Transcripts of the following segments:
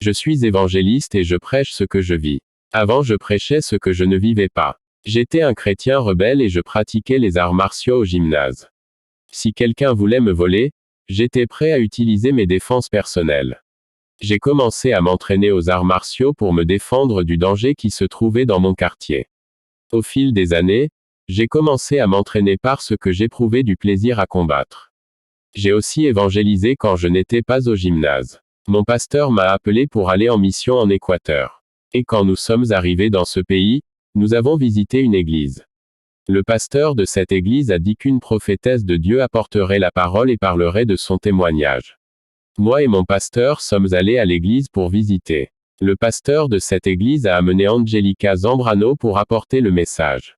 Je suis évangéliste et je prêche ce que je vis. Avant je prêchais ce que je ne vivais pas. J'étais un chrétien rebelle et je pratiquais les arts martiaux au gymnase. Si quelqu'un voulait me voler, j'étais prêt à utiliser mes défenses personnelles. J'ai commencé à m'entraîner aux arts martiaux pour me défendre du danger qui se trouvait dans mon quartier. Au fil des années, j'ai commencé à m'entraîner parce que j'éprouvais du plaisir à combattre. J'ai aussi évangélisé quand je n'étais pas au gymnase. Mon pasteur m'a appelé pour aller en mission en Équateur. Et quand nous sommes arrivés dans ce pays, nous avons visité une église. Le pasteur de cette église a dit qu'une prophétesse de Dieu apporterait la parole et parlerait de son témoignage. Moi et mon pasteur sommes allés à l'église pour visiter. Le pasteur de cette église a amené Angelica Zambrano pour apporter le message.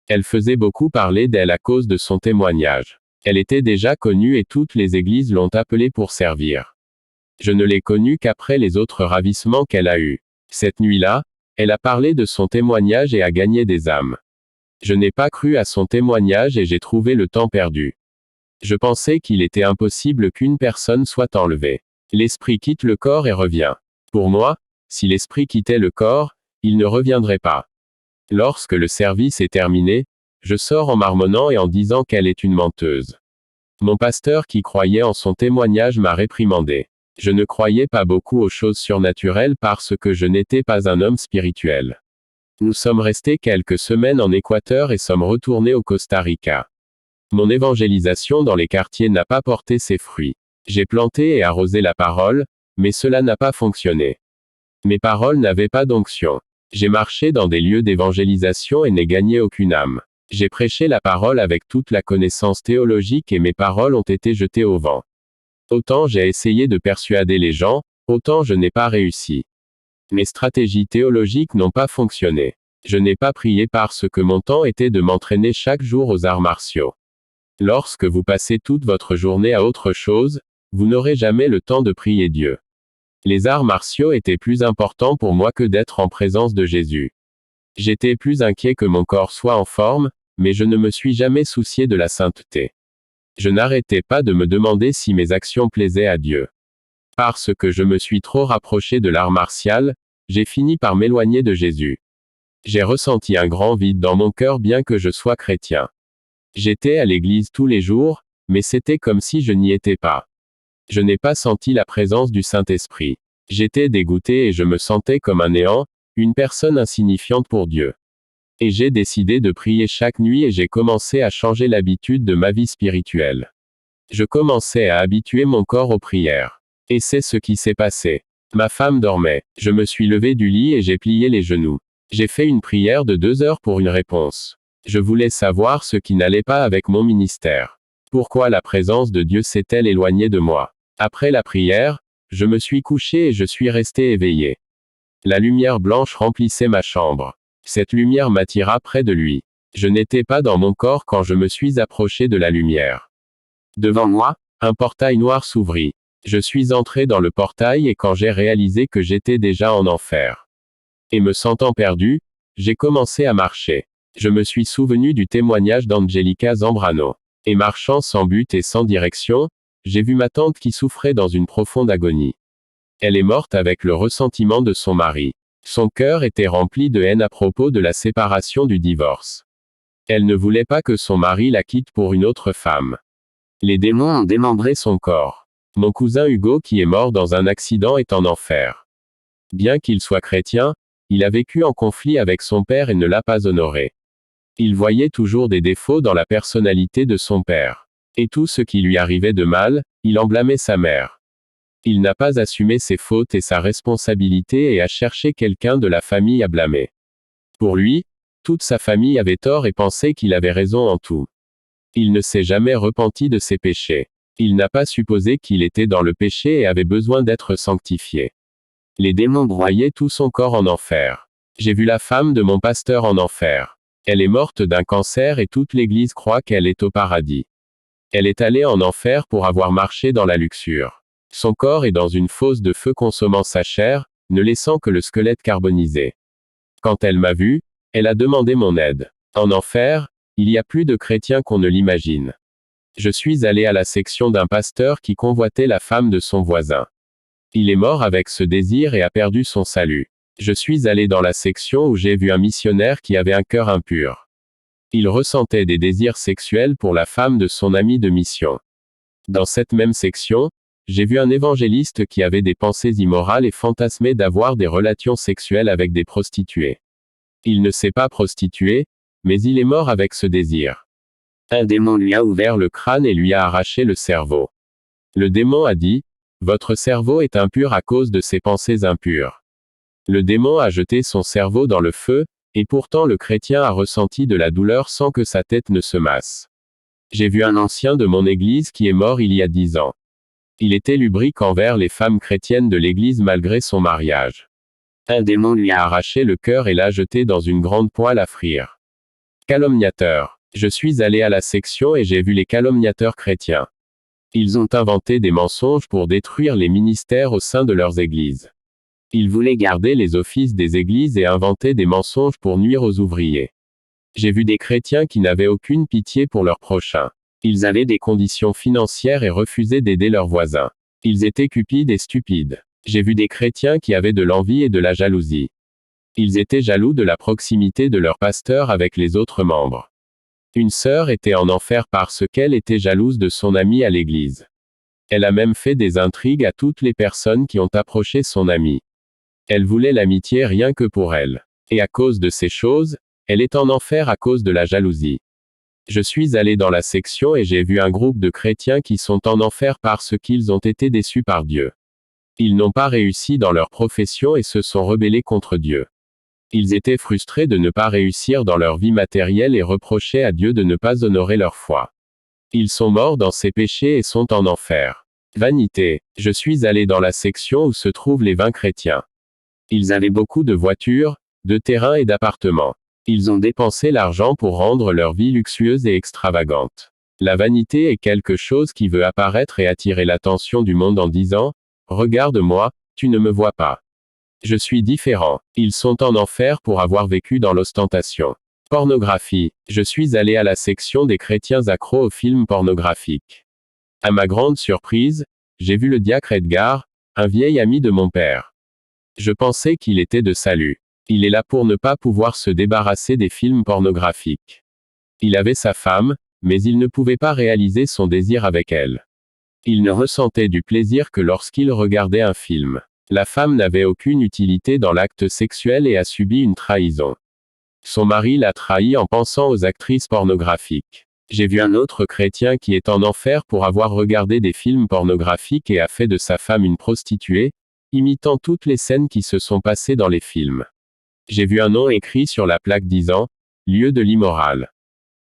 Elle faisait beaucoup parler d'elle à cause de son témoignage. Elle était déjà connue et toutes les églises l'ont appelée pour servir. Je ne l'ai connue qu'après les autres ravissements qu'elle a eus. Cette nuit-là, elle a parlé de son témoignage et a gagné des âmes. Je n'ai pas cru à son témoignage et j'ai trouvé le temps perdu. Je pensais qu'il était impossible qu'une personne soit enlevée. L'esprit quitte le corps et revient. Pour moi, si l'esprit quittait le corps, il ne reviendrait pas. Lorsque le service est terminé, je sors en marmonnant et en disant qu'elle est une menteuse. Mon pasteur qui croyait en son témoignage m'a réprimandé. Je ne croyais pas beaucoup aux choses surnaturelles parce que je n'étais pas un homme spirituel. Nous sommes restés quelques semaines en Équateur et sommes retournés au Costa Rica. Mon évangélisation dans les quartiers n'a pas porté ses fruits. J'ai planté et arrosé la parole, mais cela n'a pas fonctionné. Mes paroles n'avaient pas d'onction. J'ai marché dans des lieux d'évangélisation et n'ai gagné aucune âme. J'ai prêché la parole avec toute la connaissance théologique et mes paroles ont été jetées au vent. Autant j'ai essayé de persuader les gens, autant je n'ai pas réussi. Mes stratégies théologiques n'ont pas fonctionné. Je n'ai pas prié parce que mon temps était de m'entraîner chaque jour aux arts martiaux. Lorsque vous passez toute votre journée à autre chose, vous n'aurez jamais le temps de prier Dieu. Les arts martiaux étaient plus importants pour moi que d'être en présence de Jésus. J'étais plus inquiet que mon corps soit en forme, mais je ne me suis jamais soucié de la sainteté. Je n'arrêtais pas de me demander si mes actions plaisaient à Dieu. Parce que je me suis trop rapproché de l'art martial, j'ai fini par m'éloigner de Jésus. J'ai ressenti un grand vide dans mon cœur bien que je sois chrétien. J'étais à l'église tous les jours, mais c'était comme si je n'y étais pas. Je n'ai pas senti la présence du Saint-Esprit. J'étais dégoûté et je me sentais comme un néant, une personne insignifiante pour Dieu. Et j'ai décidé de prier chaque nuit et j'ai commencé à changer l'habitude de ma vie spirituelle. Je commençais à habituer mon corps aux prières. Et c'est ce qui s'est passé. Ma femme dormait. Je me suis levé du lit et j'ai plié les genoux. J'ai fait une prière de 2 heures pour une réponse. Je voulais savoir ce qui n'allait pas avec mon ministère. Pourquoi la présence de Dieu s'est-elle éloignée de moi? Après la prière, je me suis couché et je suis resté éveillé. La lumière blanche remplissait ma chambre. Cette lumière m'attira près de lui. Je n'étais pas dans mon corps quand je me suis approché de la lumière. Devant moi, un portail noir s'ouvrit. Je suis entré dans le portail et quand j'ai réalisé que j'étais déjà en enfer. Et me sentant perdu, j'ai commencé à marcher. Je me suis souvenu du témoignage d'Angelica Zambrano. Et marchant sans but et sans direction, j'ai vu ma tante qui souffrait dans une profonde agonie. Elle est morte avec le ressentiment de son mari. Son cœur était rempli de haine à propos de la séparation du divorce. Elle ne voulait pas que son mari la quitte pour une autre femme. Les démons ont démembré son corps. Mon cousin Hugo qui est mort dans un accident est en enfer. Bien qu'il soit chrétien, il a vécu en conflit avec son père et ne l'a pas honoré. Il voyait toujours des défauts dans la personnalité de son père. Et tout ce qui lui arrivait de mal, il en blâmait sa mère. Il n'a pas assumé ses fautes et sa responsabilité et a cherché quelqu'un de la famille à blâmer. Pour lui, toute sa famille avait tort et pensait qu'il avait raison en tout. Il ne s'est jamais repenti de ses péchés. Il n'a pas supposé qu'il était dans le péché et avait besoin d'être sanctifié. Les démons broyaient tout son corps en enfer. J'ai vu la femme de mon pasteur en enfer. Elle est morte d'un cancer et toute l'église croit qu'elle est au paradis. Elle est allée en enfer pour avoir marché dans la luxure. Son corps est dans une fosse de feu consommant sa chair, ne laissant que le squelette carbonisé. Quand elle m'a vu, elle a demandé mon aide. En enfer, il y a plus de chrétiens qu'on ne l'imagine. Je suis allé à la section d'un pasteur qui convoitait la femme de son voisin. Il est mort avec ce désir et a perdu son salut. Je suis allé dans la section où j'ai vu un missionnaire qui avait un cœur impur. Il ressentait des désirs sexuels pour la femme de son ami de mission. Dans cette même section, j'ai vu un évangéliste qui avait des pensées immorales et fantasmait d'avoir des relations sexuelles avec des prostituées. Il ne s'est pas prostitué, mais il est mort avec ce désir. Un démon lui a ouvert le crâne et lui a arraché le cerveau. Le démon a dit, « Votre cerveau est impur à cause de ses pensées impures. » Le démon a jeté son cerveau dans le feu, et pourtant le chrétien a ressenti de la douleur sans que sa tête ne se masse. J'ai vu un ancien de mon église qui est mort il y a 10 ans. Il était lubrique envers les femmes chrétiennes de l'église malgré son mariage. Un démon lui a arraché le cœur et l'a jeté dans une grande poêle à frire. Calomniateur. Je suis allé à la section et j'ai vu les calomniateurs chrétiens. Ils ont inventé des mensonges pour détruire les ministères au sein de leurs églises. Ils voulaient garder les offices des églises et inventer des mensonges pour nuire aux ouvriers. J'ai vu des chrétiens qui n'avaient aucune pitié pour leurs prochains. Ils avaient des conditions financières et refusaient d'aider leurs voisins. Ils étaient cupides et stupides. J'ai vu des chrétiens qui avaient de l'envie et de la jalousie. Ils étaient jaloux de la proximité de leur pasteur avec les autres membres. Une sœur était en enfer parce qu'elle était jalouse de son ami à l'église. Elle a même fait des intrigues à toutes les personnes qui ont approché son ami. Elle voulait l'amitié rien que pour elle. Et à cause de ces choses, elle est en enfer à cause de la jalousie. Je suis allé dans la section et j'ai vu un groupe de chrétiens qui sont en enfer parce qu'ils ont été déçus par Dieu. Ils n'ont pas réussi dans leur profession et se sont rebellés contre Dieu. Ils étaient frustrés de ne pas réussir dans leur vie matérielle et reprochaient à Dieu de ne pas honorer leur foi. Ils sont morts dans ces péchés et sont en enfer. Vanité. Je suis allé dans la section où se trouvent les vains chrétiens. Ils avaient beaucoup de voitures, de terrains et d'appartements. Ils ont dépensé l'argent pour rendre leur vie luxueuse et extravagante. La vanité est quelque chose qui veut apparaître et attirer l'attention du monde en disant, « Regarde-moi, tu ne me vois pas. Je suis différent. » Ils sont en enfer pour avoir vécu dans l'ostentation. Pornographie. Je suis allé à la section des chrétiens accros aux films pornographiques. À ma grande surprise, j'ai vu le diacre Edgar, un vieil ami de mon père. Je pensais qu'il était de salut. Il est là pour ne pas pouvoir se débarrasser des films pornographiques. Il avait sa femme, mais il ne pouvait pas réaliser son désir avec elle. Il ne ressentait du plaisir que lorsqu'il regardait un film. La femme n'avait aucune utilité dans l'acte sexuel et a subi une trahison. Son mari l'a trahi en pensant aux actrices pornographiques. J'ai vu un autre chrétien qui est en enfer pour avoir regardé des films pornographiques et a fait de sa femme une prostituée, imitant toutes les scènes qui se sont passées dans les films. J'ai vu un nom écrit sur la plaque disant « Lieu de l'immoral ».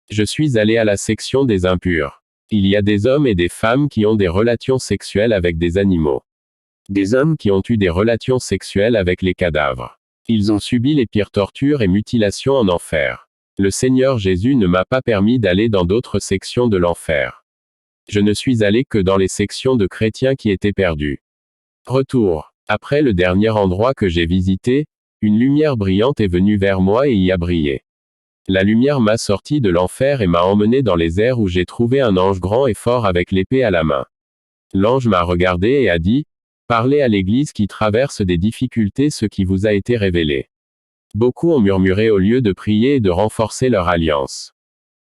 Je suis allé à la section des impurs. Il y a des hommes et des femmes qui ont des relations sexuelles avec des animaux. Des hommes qui ont eu des relations sexuelles avec les cadavres. Ils ont subi les pires tortures et mutilations en enfer. Le Seigneur Jésus ne m'a pas permis d'aller dans d'autres sections de l'enfer. Je ne suis allé que dans les sections de chrétiens qui étaient perdus. Retour. Après le dernier endroit que j'ai visité, une lumière brillante est venue vers moi et y a brillé. La lumière m'a sorti de l'enfer et m'a emmené dans les airs où j'ai trouvé un ange grand et fort avec l'épée à la main. L'ange m'a regardé et a dit, « Parlez à l'Église qui traverse des difficultés ce qui vous a été révélé. » Beaucoup ont murmuré au lieu de prier et de renforcer leur alliance.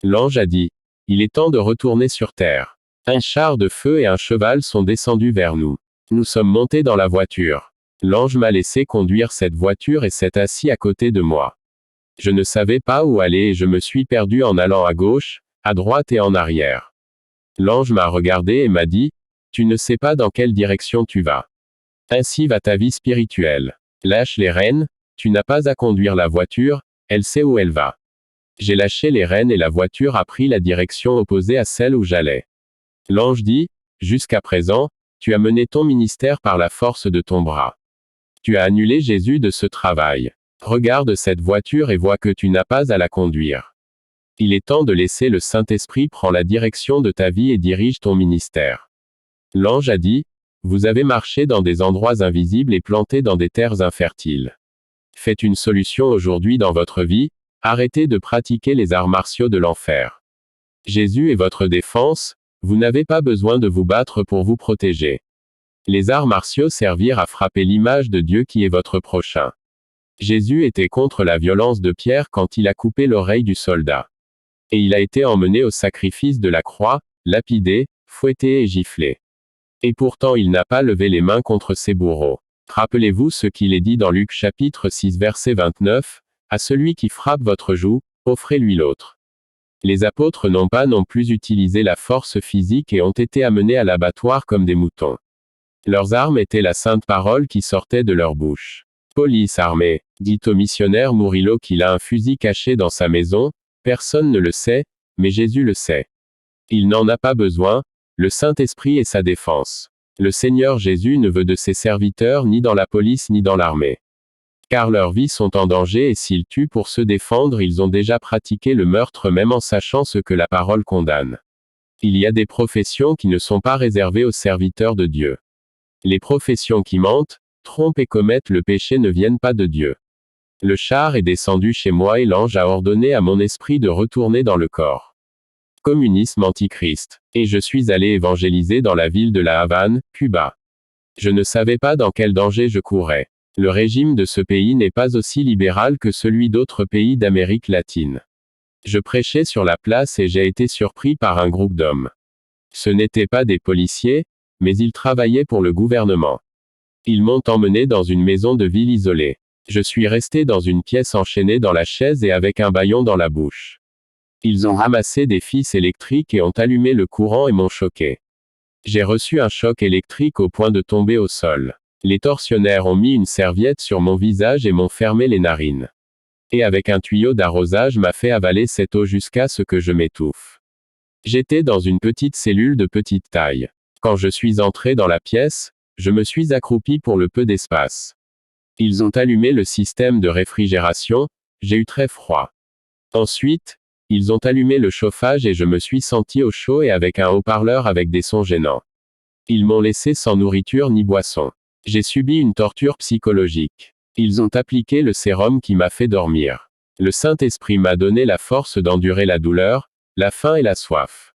L'ange a dit, « Il est temps de retourner sur terre. » Un char de feu et un cheval sont descendus vers nous. Nous sommes montés dans la voiture. L'ange m'a laissé conduire cette voiture et s'est assis à côté de moi. Je ne savais pas où aller et je me suis perdu en allant à gauche, à droite et en arrière. L'ange m'a regardé et m'a dit, « Tu ne sais pas dans quelle direction tu vas. Ainsi va ta vie spirituelle. Lâche les rênes, tu n'as pas à conduire la voiture, elle sait où elle va. » J'ai lâché les rênes et la voiture a pris la direction opposée à celle où j'allais. L'ange dit, « Jusqu'à présent, tu as mené ton ministère par la force de ton bras. Tu as annulé Jésus de ce travail. Regarde cette voiture et vois que tu n'as pas à la conduire. Il est temps de laisser le Saint-Esprit prendre la direction de ta vie et dirige ton ministère. » L'ange a dit, « Vous avez marché dans des endroits invisibles et planté dans des terres infertiles. Faites une solution aujourd'hui dans votre vie, arrêtez de pratiquer les arts martiaux de l'enfer. Jésus est votre défense, vous n'avez pas besoin de vous battre pour vous protéger. Les arts martiaux servirent à frapper l'image de Dieu qui est votre prochain. Jésus était contre la violence de Pierre quand il a coupé l'oreille du soldat. Et il a été emmené au sacrifice de la croix, lapidé, fouetté et giflé. Et pourtant il n'a pas levé les mains contre ses bourreaux. Rappelez-vous ce qu'il est dit dans Luc chapitre 6 verset 29, « À celui qui frappe votre joue, offrez-lui l'autre. » Les apôtres n'ont pas non plus utilisé la force physique et ont été amenés à l'abattoir comme des moutons. Leurs armes étaient la sainte parole qui sortait de leur bouche. Police armée, dit au missionnaire Murillo qu'il a un fusil caché dans sa maison, personne ne le sait, mais Jésus le sait. Il n'en a pas besoin, le Saint-Esprit est sa défense. Le Seigneur Jésus ne veut de ses serviteurs ni dans la police ni dans l'armée. Car leurs vies sont en danger et s'ils tuent pour se défendre, ils ont déjà pratiqué le meurtre même en sachant ce que la parole condamne. Il y a des professions qui ne sont pas réservées aux serviteurs de Dieu. Les professions qui mentent, trompent et commettent le péché ne viennent pas de Dieu. Le char est descendu chez moi et l'ange a ordonné à mon esprit de retourner dans le corps. Communisme antichrist. Et je suis allé évangéliser dans la ville de La Havane, Cuba. Je ne savais pas dans quel danger je courais. Le régime de ce pays n'est pas aussi libéral que celui d'autres pays d'Amérique latine. Je prêchais sur la place et j'ai été surpris par un groupe d'hommes. Ce n'étaient pas des policiers, mais ils travaillaient pour le gouvernement. Ils m'ont emmené dans une maison de ville isolée. Je suis resté dans une pièce enchaîné dans la chaise et avec un bâillon dans la bouche. Ils ont ramassé des fils électriques et ont allumé le courant et m'ont choqué. J'ai reçu un choc électrique au point de tomber au sol. Les tortionnaires ont mis une serviette sur mon visage et m'ont fermé les narines. Et avec un tuyau d'arrosage m'a fait avaler cette eau jusqu'à ce que je m'étouffe. J'étais dans une petite cellule de petite taille. Quand je suis entré dans la pièce, je me suis accroupi pour le peu d'espace. Ils ont allumé le système de réfrigération, j'ai eu très froid. Ensuite, ils ont allumé le chauffage et je me suis senti au chaud et avec un haut-parleur avec des sons gênants. Ils m'ont laissé sans nourriture ni boisson. J'ai subi une torture psychologique. Ils ont appliqué le sérum qui m'a fait dormir. Le Saint-Esprit m'a donné la force d'endurer la douleur, la faim et la soif.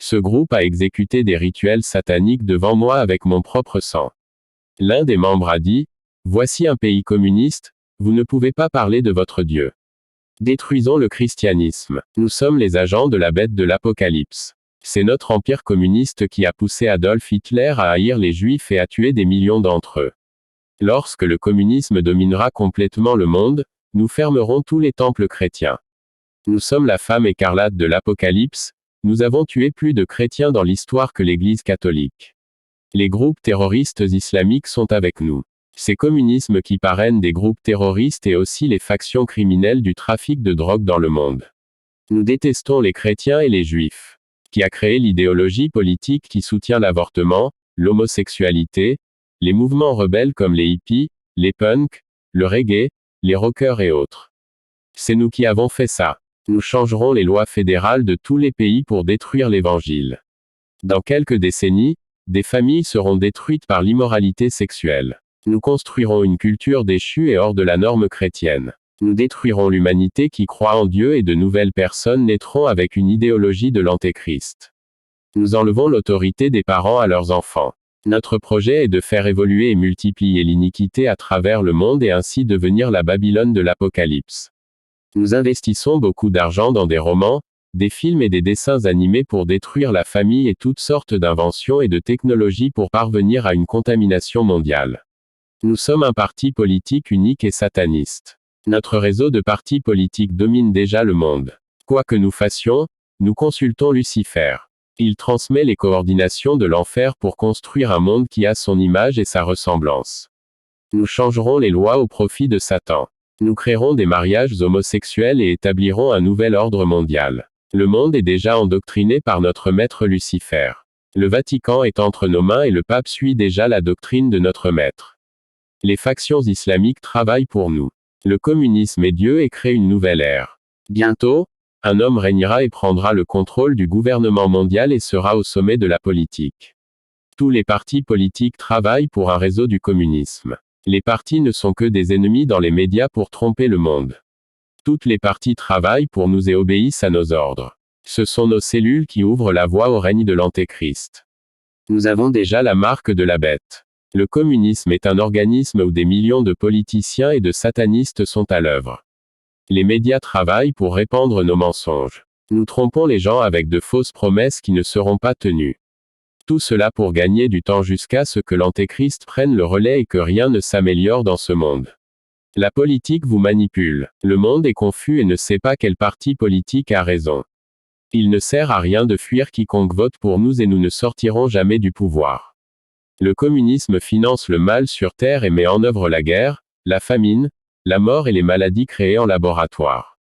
Ce groupe a exécuté des rituels sataniques devant moi avec mon propre sang. L'un des membres a dit, « Voici un pays communiste, vous ne pouvez pas parler de votre Dieu. Détruisons le christianisme. Nous sommes les agents de la bête de l'Apocalypse. C'est notre empire communiste qui a poussé Adolf Hitler à haïr les Juifs et à tuer des millions d'entre eux. Lorsque le communisme dominera complètement le monde, nous fermerons tous les temples chrétiens. Nous sommes la femme écarlate de l'Apocalypse, nous avons tué plus de chrétiens dans l'histoire que l'Église catholique. Les groupes terroristes islamiques sont avec nous. Ces communismes qui parrainent des groupes terroristes et aussi les factions criminelles du trafic de drogue dans le monde. Nous détestons les chrétiens et les juifs. Qui a créé l'idéologie politique qui soutient l'avortement, l'homosexualité, les mouvements rebelles comme les hippies, les punks, le reggae, les rockers et autres. C'est nous qui avons fait ça. Nous changerons les lois fédérales de tous les pays pour détruire l'évangile. Dans quelques décennies, des familles seront détruites par l'immoralité sexuelle. Nous construirons une culture déchue et hors de la norme chrétienne. Nous détruirons l'humanité qui croit en Dieu et de nouvelles personnes naîtront avec une idéologie de l'antéchrist. Nous enlevons l'autorité des parents à leurs enfants. Notre projet est de faire évoluer et multiplier l'iniquité à travers le monde et ainsi devenir la Babylone de l'Apocalypse. Nous investissons beaucoup d'argent dans des romans, des films et des dessins animés pour détruire la famille et toutes sortes d'inventions et de technologies pour parvenir à une contamination mondiale. Nous sommes un parti politique unique et sataniste. Notre réseau de partis politiques domine déjà le monde. Quoi que nous fassions, nous consultons Lucifer. Il transmet les coordinations de l'enfer pour construire un monde qui a son image et sa ressemblance. Nous changerons les lois au profit de Satan. Nous créerons des mariages homosexuels et établirons un nouvel ordre mondial. Le monde est déjà endoctriné par notre maître Lucifer. Le Vatican est entre nos mains et le pape suit déjà la doctrine de notre maître. Les factions islamiques travaillent pour nous. Le communisme est Dieu et crée une nouvelle ère. Bientôt, un homme régnera et prendra le contrôle du gouvernement mondial et sera au sommet de la politique. Tous les partis politiques travaillent pour un réseau du communisme. Les partis ne sont que des ennemis dans les médias pour tromper le monde. Toutes les parties travaillent pour nous et obéissent à nos ordres. Ce sont nos cellules qui ouvrent la voie au règne de l'Antéchrist. Nous avons déjà la marque de la bête. Le communisme est un organisme où des millions de politiciens et de satanistes sont à l'œuvre. Les médias travaillent pour répandre nos mensonges. Nous trompons les gens avec de fausses promesses qui ne seront pas tenues. Tout cela pour gagner du temps jusqu'à ce que l'Antéchrist prenne le relais et que rien ne s'améliore dans ce monde. La politique vous manipule. Le monde est confus et ne sait pas quel parti politique a raison. Il ne sert à rien de fuir quiconque vote pour nous et nous ne sortirons jamais du pouvoir. Le communisme finance le mal sur Terre et met en œuvre la guerre, la famine, la mort et les maladies créées en laboratoire.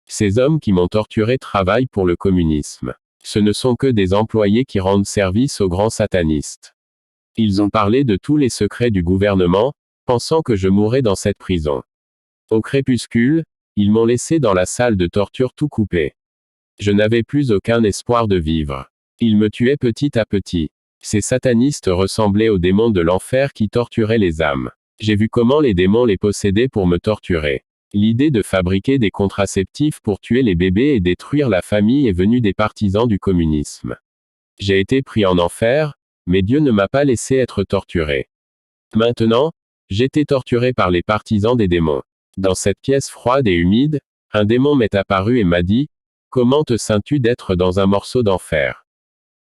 Ces hommes qui m'ont torturé travaillent pour le communisme. Ce ne sont que des employés qui rendent service aux grands satanistes. Ils ont parlé de tous les secrets du gouvernement, pensant que je mourrais dans cette prison. Au crépuscule, ils m'ont laissé dans la salle de torture tout coupé. Je n'avais plus aucun espoir de vivre. Ils me tuaient petit à petit. Ces satanistes ressemblaient aux démons de l'enfer qui torturaient les âmes. J'ai vu comment les démons les possédaient pour me torturer. L'idée de fabriquer des contraceptifs pour tuer les bébés et détruire la famille est venue des partisans du communisme. J'ai été pris en enfer, mais Dieu ne m'a pas laissé être torturé. Maintenant, j'étais torturé par les partisans des démons. Dans cette pièce froide et humide, un démon m'est apparu et m'a dit, « Comment te sens-tu d'être dans un morceau d'enfer ?»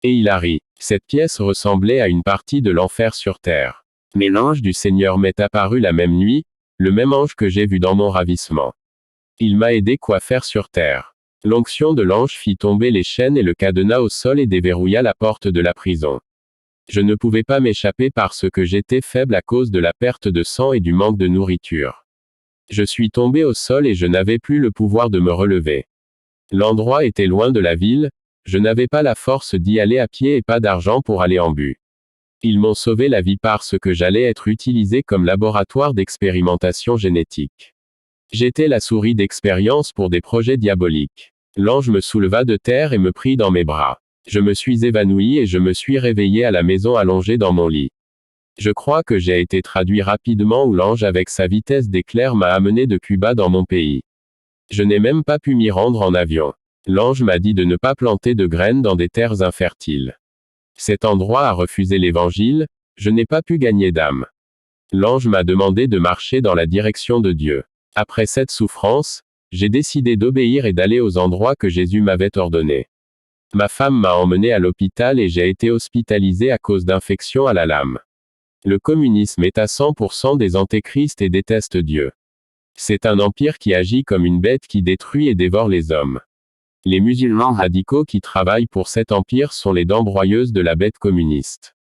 Et il a ri. Cette pièce ressemblait à une partie de l'enfer sur terre. Mais l'ange du Seigneur m'est apparu la même nuit, le même ange que j'ai vu dans mon ravissement. Il m'a aidé quoi faire sur terre. L'onction de l'ange fit tomber les chaînes et le cadenas au sol et déverrouilla la porte de la prison. Je ne pouvais pas m'échapper parce que j'étais faible à cause de la perte de sang et du manque de nourriture. Je suis tombé au sol et je n'avais plus le pouvoir de me relever. L'endroit était loin de la ville, je n'avais pas la force d'y aller à pied et pas d'argent pour aller en bus. Ils m'ont sauvé la vie parce que j'allais être utilisé comme laboratoire d'expérimentation génétique. J'étais la souris d'expérience pour des projets diaboliques. L'ange me souleva de terre et me prit dans mes bras. Je me suis évanoui et je me suis réveillé à la maison allongé dans mon lit. Je crois que j'ai été traduit rapidement où l'ange avec sa vitesse d'éclair m'a amené de Cuba dans mon pays. Je n'ai même pas pu m'y rendre en avion. L'ange m'a dit de ne pas planter de graines dans des terres infertiles. Cet endroit a refusé l'évangile, je n'ai pas pu gagner d'âme. L'ange m'a demandé de marcher dans la direction de Dieu. Après cette souffrance, j'ai décidé d'obéir et d'aller aux endroits que Jésus m'avait ordonnés. Ma femme m'a emmené à l'hôpital et j'ai été hospitalisé à cause d'infections à la lame. Le communisme est à 100% des antéchrists et déteste Dieu. C'est un empire qui agit comme une bête qui détruit et dévore les hommes. Les musulmans radicaux qui travaillent pour cet empire sont les dents broyeuses de la bête communiste.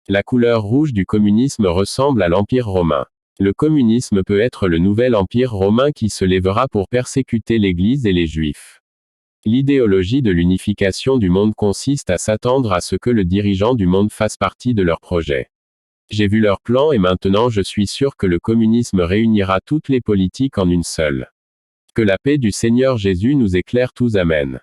La couleur rouge du communisme ressemble à l'Empire romain. Le communisme peut être le nouvel empire romain qui se lèvera pour persécuter l'Église et les Juifs. L'idéologie de l'unification du monde consiste à s'attendre à ce que le dirigeant du monde fasse partie de leur projet. J'ai vu leur plan et maintenant je suis sûr que le communisme réunira toutes les politiques en une seule. Que la paix du Seigneur Jésus nous éclaire tous. Amen.